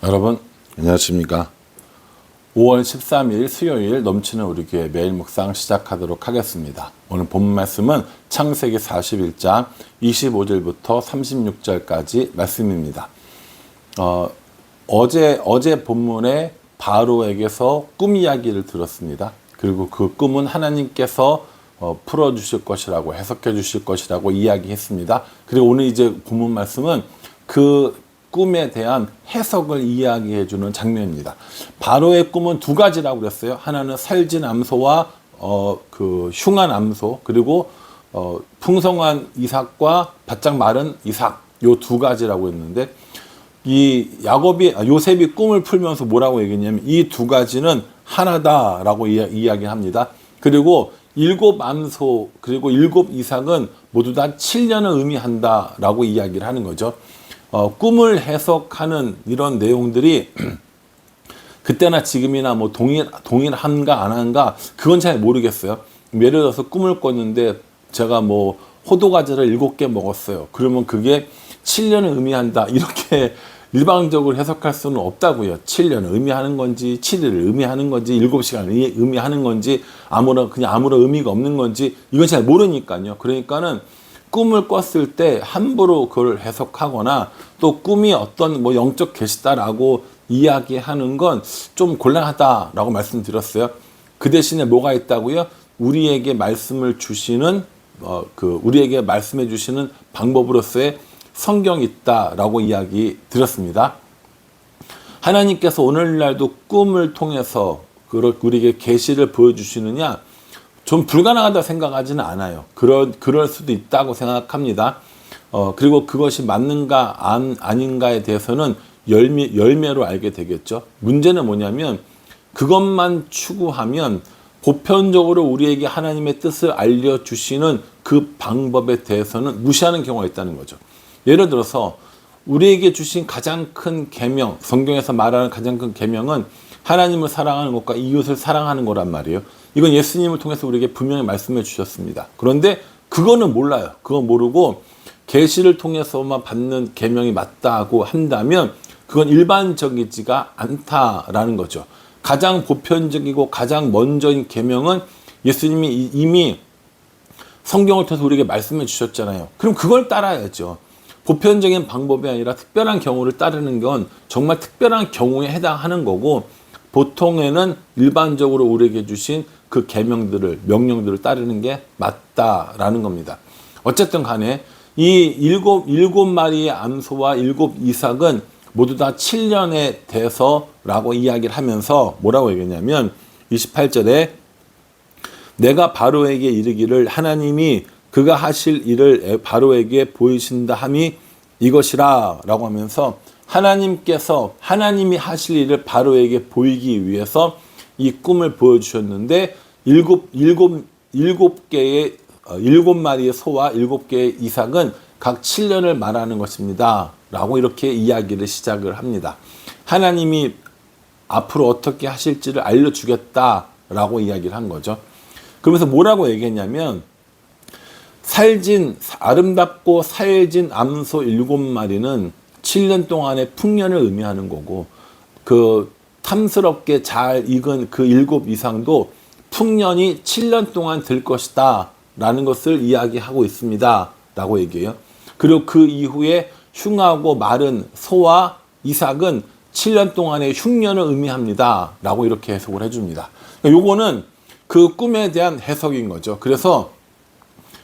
여러분 안녕하십니까. 5월 13일 수요일 넘치는 우리 교회 매일 묵상 시작하도록 하겠습니다. 오늘 본문 말씀은 창세기 41장 25절부터 36절까지 말씀입니다. 어제 본문에 바로에게서 꿈 이야기를 들었습니다. 그리고 그 꿈은 하나님께서 풀어주실 것이라고, 해석해 주실 것이라고 이야기했습니다. 그리고 오늘 이제 본문 말씀은 그 꿈에 대한 해석을 이야기해 주는 장면입니다. 바로의 꿈은 두 가지라고 그랬어요. 하나는 살진 암소와 그 흉한 암소, 그리고 풍성한 이삭과 바짝 마른 이삭, 요 두 가지라고 했는데, 요셉이 꿈을 풀면서 뭐라고 얘기했냐면 이 두 가지는 하나다라고 이야기합니다. 그리고 7 암소 그리고 7 이삭은 모두 다 7년을 의미한다라고 이야기를 하는 거죠. 꿈을 해석하는 이런 내용들이 그때나 지금이나 뭐 동일한가 안 한가 그건 잘 모르겠어요. 예를 들어서 꿈을 꿨는데 제가 뭐 호두과자를 7개 먹었어요. 그러면 그게 7년을 의미한다 이렇게 일방적으로 해석할 수는 없다고요. 7년을 의미하는 건지 7일을 의미하는 건지 7시간을 의미하는 건지 아무런 의미가 없는 건지 이건 잘 모르니까요. 그러니까는 꿈을 꿨을 때 함부로 그걸 해석하거나 또 꿈이 어떤 뭐 영적 계시다라고 이야기하는 건 좀 곤란하다라고 말씀드렸어요. 그 대신에 뭐가 있다고요? 우리에게 말씀을 주시는 우리에게 말씀해 주시는 방법으로서의 성경이 있다라고 이야기 드렸습니다. 하나님께서 오늘날도 꿈을 통해서 우리에게 계시를 보여주시느냐? 좀 불가능하다 생각하지는 않아요. 그럴 수도 있다고 생각합니다. 그리고 그것이 맞는가 아닌가에 대해서는 열매로 알게 되겠죠. 문제는 뭐냐면 그것만 추구하면 보편적으로 우리에게 하나님의 뜻을 알려주시는 그 방법에 대해서는 무시하는 경우가 있다는 거죠. 예를 들어서 우리에게 주신 가장 큰 계명, 성경에서 말하는 가장 큰 계명은 하나님을 사랑하는 것과 이웃을 사랑하는 거란 말이에요. 이건 예수님을 통해서 우리에게 분명히 말씀해 주셨습니다. 그런데 그거는 몰라요. 그거 모르고 계시를 통해서만 받는 계명이 맞다고 한다면 그건 일반적이지가 않다라는 거죠. 가장 보편적이고 가장 먼저인 계명은 예수님이 이미 성경을 통해서 우리에게 말씀해 주셨잖아요. 그럼 그걸 따라야죠. 보편적인 방법이 아니라 특별한 경우를 따르는 건 정말 특별한 경우에 해당하는 거고, 보통에는 일반적으로 우리에게 주신 그 명령들을 따르는 게 맞다라는 겁니다. 어쨌든 간에 이 일곱 마리의 암소와 7 이삭은 모두 다 7년에 대해서라고 이야기를 하면서 뭐라고 얘기했냐면 28절에 내가 바로에게 이르기를 하나님이 그가 하실 일을 바로에게 보이신다 함이 이것이라 라고 하면서 하나님이 하실 일을 바로에게 보이기 위해서 이 꿈을 보여주셨는데 7 마리의 소와 7개의 이삭은 각 7년을 말하는 것입니다 라고 이렇게 이야기를 시작을 합니다. 하나님이 앞으로 어떻게 하실지를 알려주겠다라고 이야기를 한 거죠. 그러면서 뭐라고 얘기했냐면 아름답고 살진 암소 7마리는 7년 동안의 풍년을 의미하는 거고, 그 탐스럽게 잘 익은 그 7 이상도 풍년이 7년 동안 될 것이다 라는 것을 이야기하고 있습니다 라고 얘기해요. 그리고 그 이후에 흉하고 마른 소와 이삭은 7년 동안의 흉년을 의미합니다 라고 이렇게 해석을 해줍니다. 요거는 그 꿈에 대한 해석인 거죠. 그래서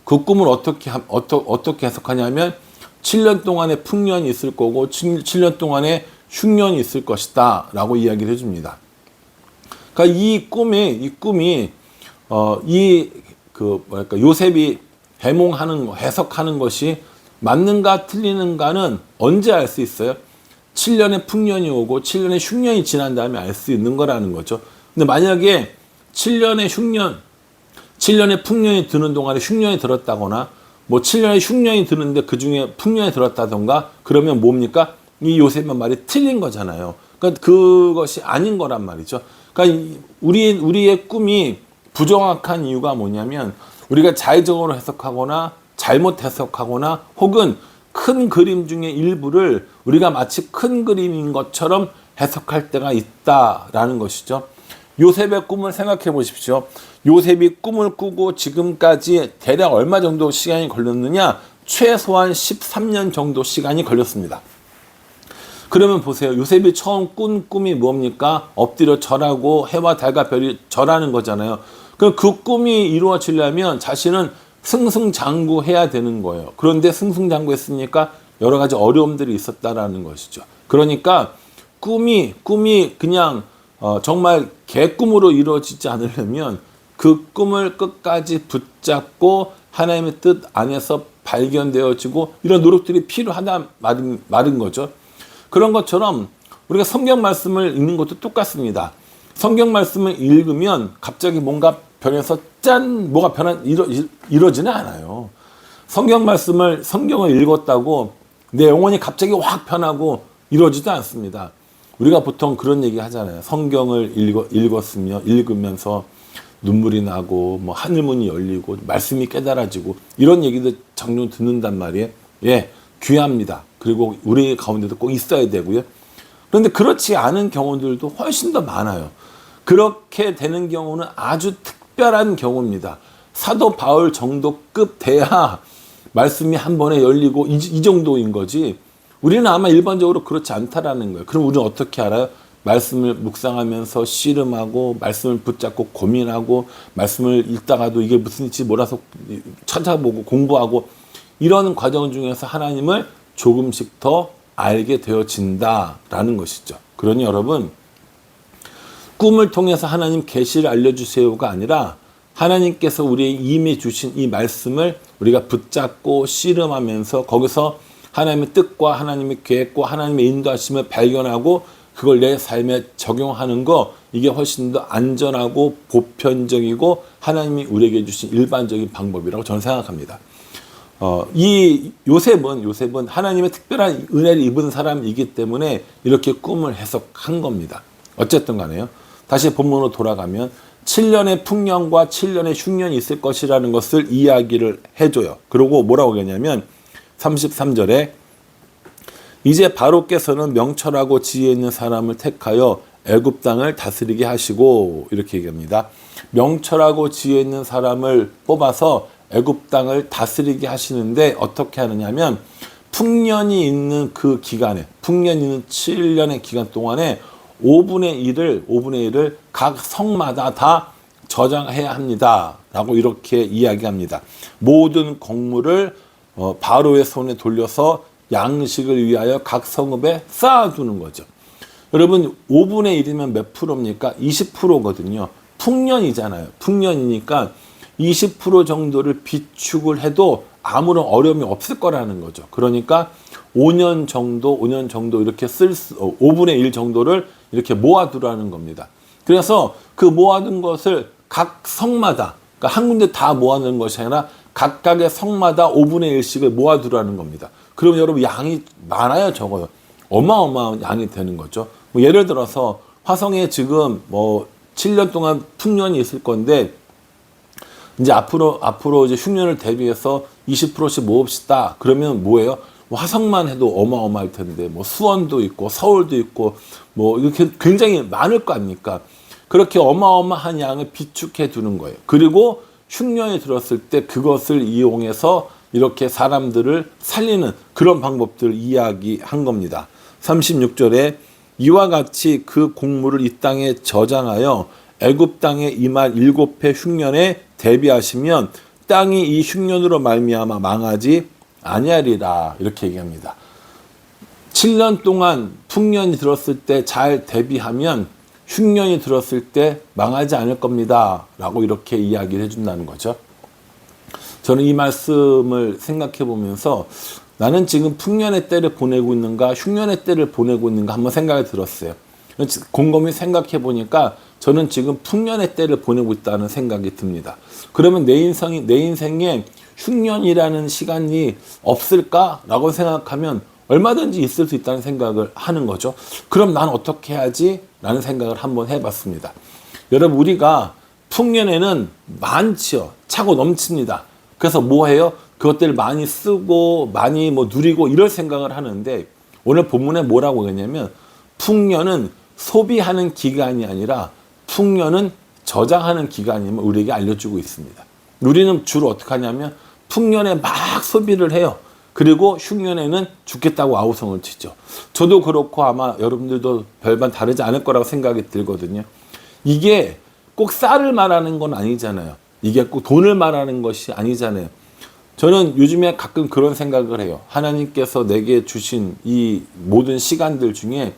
그 꿈을 어떻게 해석하냐면 7년 동안의 풍년이 있을 거고 7년 동안의 흉년이 있을 것이다 라고 이야기를 해줍니다. 그러니까 이 꿈이 요셉이 해석하는 것이 맞는가 틀리는가는 언제 알 수 있어요? 7년의 풍년이 오고 7년의 흉년이 지난 다음에 알 수 있는 거라는 거죠. 근데 만약에 7년의 풍년이 드는 동안에 흉년이 들었다거나 뭐 7년의 흉년이 드는데 그 중에 풍년이 들었다던가 그러면 뭡니까? 이 요셉의 말이 틀린 거잖아요. 그러니까 그것이 아닌 거란 말이죠. 그러니까 우리의 꿈이 부정확한 이유가 뭐냐면 우리가 자의적으로 해석하거나 잘못 해석하거나 혹은 큰 그림 중에 일부를 우리가 마치 큰 그림인 것처럼 해석할 때가 있다라는 것이죠. 요셉의 꿈을 생각해 보십시오. 요셉이 꿈을 꾸고 지금까지 대략 얼마 정도 시간이 걸렸느냐? 최소한 13년 정도 시간이 걸렸습니다. 그러면 보세요. 요셉이 처음 꾼 꿈이 뭡니까? 엎드려 절하고 해와 달과 별이 절하는 거잖아요. 그럼 그 꿈이 이루어지려면 자신은 승승장구해야 되는 거예요. 그런데 승승장구했으니까 여러 가지 어려움들이 있었다라는 것이죠. 그러니까 꿈이 그냥 정말 개꿈으로 이루어지지 않으려면 그 꿈을 끝까지 붙잡고 하나님의 뜻 안에서 발견되어지고 이런 노력들이 필요하다 말인 거죠. 그런 것처럼 우리가 성경 말씀을 읽는 것도 똑같습니다. 성경 말씀을 읽으면 갑자기 뭔가 변해서 짠 뭐가 이러지는 않아요. 성경을 읽었다고 내 영혼이 갑자기 확 변하고 이러지도 않습니다. 우리가 보통 그런 얘기 하잖아요. 성경을 읽으면서 눈물이 나고 뭐 하늘문이 열리고 말씀이 깨달아지고 이런 얘기도 종종 듣는단 말이에요. 예, 귀합니다. 그리고 우리 가운데도 꼭 있어야 되고요. 그런데 그렇지 않은 경우들도 훨씬 더 많아요. 그렇게 되는 경우는 아주 특별한 경우입니다. 사도 바울 정도급 돼야 말씀이 한 번에 열리고 이 정도인 거지. 우리는 아마 일반적으로 그렇지 않다라는 거예요. 그럼 우리는 어떻게 알아요? 말씀을 묵상하면서 씨름하고 말씀을 붙잡고 고민하고 말씀을 읽다가도 이게 무슨 일인지 몰라서 찾아보고 공부하고 이런 과정 중에서 하나님을 조금씩 더 알게 되어진다라는 것이죠. 그러니 여러분, 꿈을 통해서 하나님 계시를 알려주세요가 아니라 하나님께서 우리에게 임해 주신 이 말씀을 우리가 붙잡고 씨름하면서 거기서 하나님의 뜻과 하나님의 계획과 하나님의 인도하심을 발견하고 그걸 내 삶에 적용하는 거, 이게 훨씬 더 안전하고 보편적이고 하나님이 우리에게 주신 일반적인 방법이라고 저는 생각합니다. 이 요셉은 하나님의 특별한 은혜를 입은 사람이기 때문에 이렇게 꿈을 해석한 겁니다. 어쨌든 간에요. 다시 본문으로 돌아가면 7년의 풍년과 7년의 흉년이 있을 것이라는 것을 이야기를 해줘요. 그리고 뭐라고 하냐면 33절에 이제 바로께서는 명철하고 지혜 있는 사람을 택하여 애굽 땅을 다스리게 하시고 이렇게 얘기합니다. 명철하고 지혜 있는 사람을 뽑아서 애굽 땅을 다스리게 하시는데 어떻게 하느냐면 풍년이 있는 그 기간에 풍년이 있는 7년의 기간 동안에 5분의 1을 각 성마다 다 저장해야 합니다. 라고 이렇게 이야기합니다. 모든 곡물을 바로의 손에 돌려서 양식을 위하여 각 성읍에 쌓아두는 거죠. 여러분 5분의 1이면 몇 프로입니까? 20%거든요. 풍년이잖아요. 풍년이니까 20% 정도를 비축을 해도 아무런 어려움이 없을 거라는 거죠. 그러니까 5년 정도 이렇게 5분의 1 정도를 이렇게 모아두라는 겁니다. 그래서 그 모아둔 것을 각 성마다, 그러니까 한 군데 다 모아놓은 것이 아니라 각각의 성마다 5분의 1씩을 모아두라는 겁니다. 그러면 여러분 양이 많아요, 적어요? 어마어마한 양이 되는 거죠. 뭐 예를 들어서 화성에 지금 7년 동안 풍년이 있을 건데 이제 앞으로 이제 흉년을 대비해서 20%씩 모읍시다. 그러면 뭐예요? 화성만 해도 어마어마할 텐데 수원도 있고 서울도 있고 이렇게 굉장히 많을 거 아닙니까? 그렇게 어마어마한 양을 비축해 두는 거예요. 그리고 흉년이 들었을 때 그것을 이용해서 이렇게 사람들을 살리는 그런 방법들을 이야기한 겁니다. 36절에 이와 같이 그 곡물을 이 땅에 저장하여 애굽 땅에 임할 7해 흉년에 대비하시면 땅이 이 흉년으로 말미암아 망하지 아니하리라 이렇게 얘기합니다. 7년 동안 풍년이 들었을 때 잘 대비하면 흉년이 들었을 때 망하지 않을 겁니다. 라고 이렇게 이야기를 해준다는 거죠. 저는 이 말씀을 생각해 보면서 나는 지금 풍년의 때를 보내고 있는가 흉년의 때를 보내고 있는가 한번 생각이 들었어요. 곰곰이 생각해 보니까 저는 지금 풍년의 때를 보내고 있다는 생각이 듭니다. 그러면 내 인생에 흉년이라는 시간이 없을까라고 생각하면 얼마든지 있을 수 있다는 생각을 하는 거죠. 그럼 난 어떻게 해야지? 라는 생각을 한번 해봤습니다. 여러분 우리가 풍년에는 많지요. 차고 넘칩니다. 그래서 뭐 해요? 그것들을 많이 쓰고 많이 누리고 이럴 생각을 하는데 오늘 본문에 뭐라고 했냐면 풍년은 소비하는 기간이 아니라 풍년은 저장하는 기간임을 우리에게 알려주고 있습니다. 우리는 주로 어떻게 하냐면 풍년에 막 소비를 해요. 그리고 흉년에는 죽겠다고 아우성을 치죠. 저도 그렇고 아마 여러분들도 별반 다르지 않을 거라고 생각이 들거든요. 이게 꼭 쌀을 말하는 건 아니잖아요. 이게 꼭 돈을 말하는 것이 아니잖아요. 저는 요즘에 가끔 그런 생각을 해요. 하나님께서 내게 주신 이 모든 시간들 중에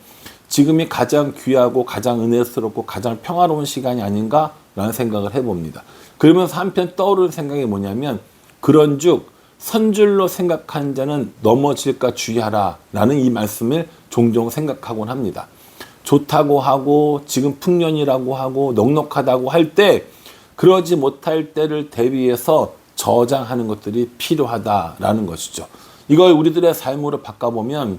지금이 가장 귀하고 가장 은혜스럽고 가장 평화로운 시간이 아닌가라는 생각을 해봅니다. 그러면서 한편 떠오르는 생각이 뭐냐면 그런즉 선줄로 생각한 자는 넘어질까 주의하라 라는 이 말씀을 종종 생각하곤 합니다. 좋다고 하고 지금 풍년이라고 하고 넉넉하다고 할 때 그러지 못할 때를 대비해서 저장하는 것들이 필요하다라는 것이죠. 이걸 우리들의 삶으로 바꿔보면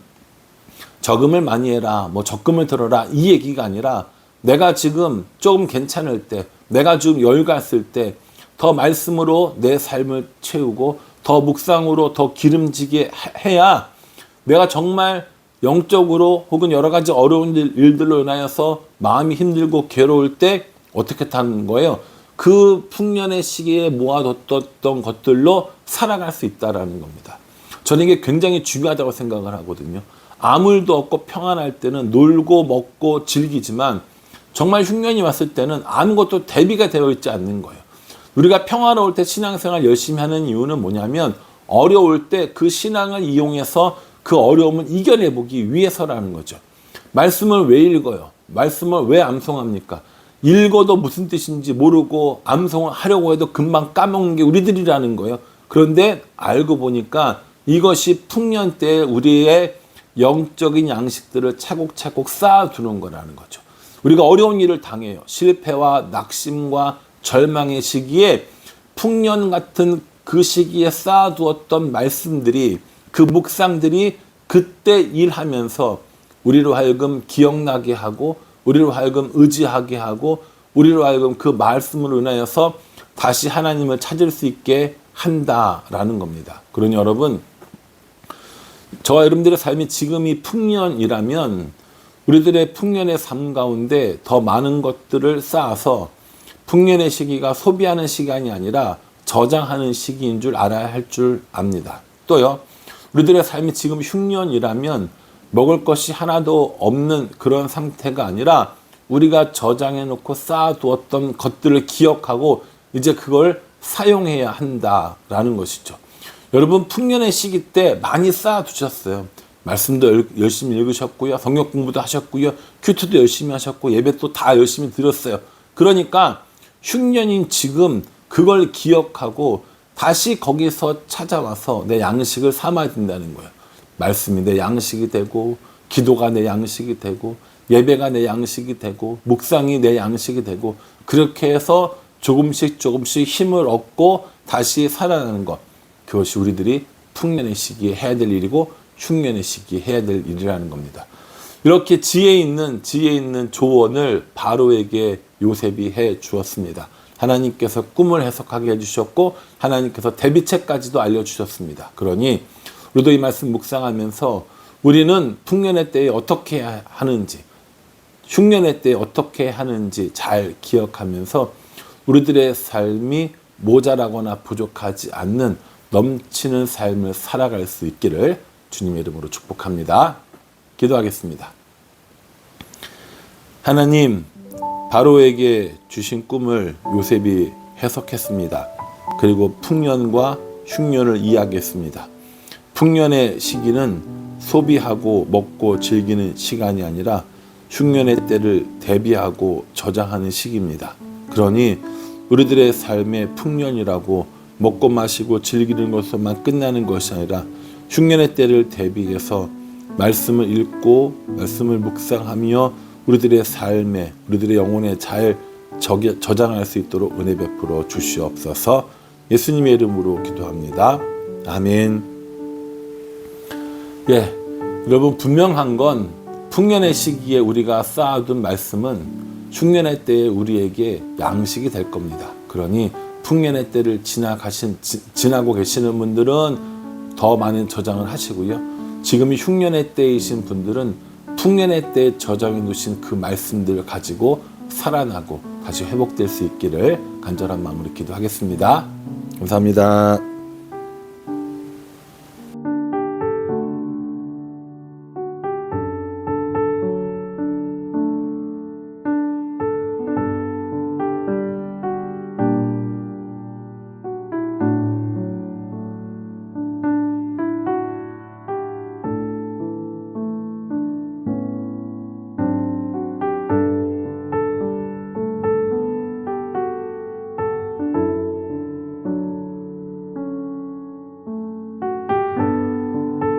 저금을 많이 해라, 뭐 적금을 들어라 이 얘기가 아니라 내가 지금 조금 괜찮을 때, 내가 좀 여유가 있을 때 더 말씀으로 내 삶을 채우고 더 묵상으로 더 기름지게 해야 내가 정말 영적으로 혹은 여러 가지 어려운 일들로 인하여서 마음이 힘들고 괴로울 때 어떻게 하는 거예요? 그 풍년의 시기에 모아뒀던 것들로 살아갈 수 있다는 겁니다. 저는 이게 굉장히 중요하다고 생각을 하거든요. 아무 일도 없고 평안할 때는 놀고 먹고 즐기지만 정말 흉년이 왔을 때는 아무것도 대비가 되어 있지 않는 거예요. 우리가 평화로울 때 신앙생활 열심히 하는 이유는 뭐냐면 어려울 때 그 신앙을 이용해서 그 어려움을 이겨내보기 위해서라는 거죠. 말씀을 왜 읽어요? 말씀을 왜 암송합니까? 읽어도 무슨 뜻인지 모르고 암송을 하려고 해도 금방 까먹는 게 우리들이라는 거예요. 그런데 알고 보니까 이것이 풍년 때 우리의 영적인 양식들을 차곡차곡 쌓아두는 거라는 거죠. 우리가 어려운 일을 당해요. 실패와 낙심과 절망의 시기에 풍년 같은 그 시기에 쌓아두었던 말씀들이 그 묵상들이 그때 일하면서 우리로 하여금 기억나게 하고 우리로 하여금 의지하게 하고 우리로 하여금 그 말씀으로 인하여서 다시 하나님을 찾을 수 있게 한다라는 겁니다. 그러니 여러분 저와 여러분들의 삶이 지금이 풍년이라면 우리들의 풍년의 삶 가운데 더 많은 것들을 쌓아서 풍년의 시기가 소비하는 시간이 아니라 저장하는 시기인 줄 알아야 할 줄 압니다. 또요, 우리들의 삶이 지금 흉년이라면 먹을 것이 하나도 없는 그런 상태가 아니라 우리가 저장해 놓고 쌓아두었던 것들을 기억하고 이제 그걸 사용해야 한다라는 것이죠. 여러분 풍년의 시기 때 많이 쌓아두셨어요. 말씀도 열심히 읽으셨고요. 성경 공부도 하셨고요. 큐트도 열심히 하셨고 예배도 다 열심히 드렸어요. 그러니까 흉년인 지금 그걸 기억하고 다시 거기서 찾아와서 내 양식을 삼아야 된다는 거예요. 말씀이 내 양식이 되고 기도가 내 양식이 되고 예배가 내 양식이 되고 묵상이 내 양식이 되고 그렇게 해서 조금씩 힘을 얻고 다시 살아나는 것. 그것이 우리들이 풍년의 시기에 해야 될 일이고 흉년의 시기에 해야 될 일이라는 겁니다. 이렇게 지혜 있는 조언을 바로에게 요셉이 해 주었습니다. 하나님께서 꿈을 해석하게 해주셨고 하나님께서 대비책까지도 알려주셨습니다. 그러니 우리도 이 말씀 묵상하면서 우리는 풍년의 때에 어떻게 하는지 흉년의 때에 어떻게 하는지 잘 기억하면서 우리들의 삶이 모자라거나 부족하지 않는 넘치는 삶을 살아갈 수 있기를 주님의 이름으로 축복합니다. 기도하겠습니다. 하나님, 바로에게 주신 꿈을 요셉이 해석했습니다. 그리고 풍년과 흉년을 이야기했습니다. 풍년의 시기는 소비하고 먹고 즐기는 시간이 아니라 흉년의 때를 대비하고 저장하는 시기입니다. 그러니 우리들의 삶의 풍년이라고 먹고 마시고 즐기는 것으로만 끝나는 것이 아니라 흉년의 때를 대비해서 말씀을 읽고 말씀을 묵상하며 우리들의 삶에 우리들의 영혼에 잘 저장할 수 있도록 은혜 베풀어 주시옵소서. 예수님의 이름으로 기도합니다. 아멘. 여러분 분명한 건 풍년의 시기에 우리가 쌓아둔 말씀은 흉년의 때에 우리에게 양식이 될 겁니다. 그러니 풍년의 때를 지나고 계시는 분들은 더 많은 저장을 하시고요. 지금이 흉년의 때이신 분들은 풍년의 때에 저장해 놓으신 그 말씀들을 가지고 살아나고 다시 회복될 수 있기를 간절한 마음으로 기도하겠습니다. 감사합니다.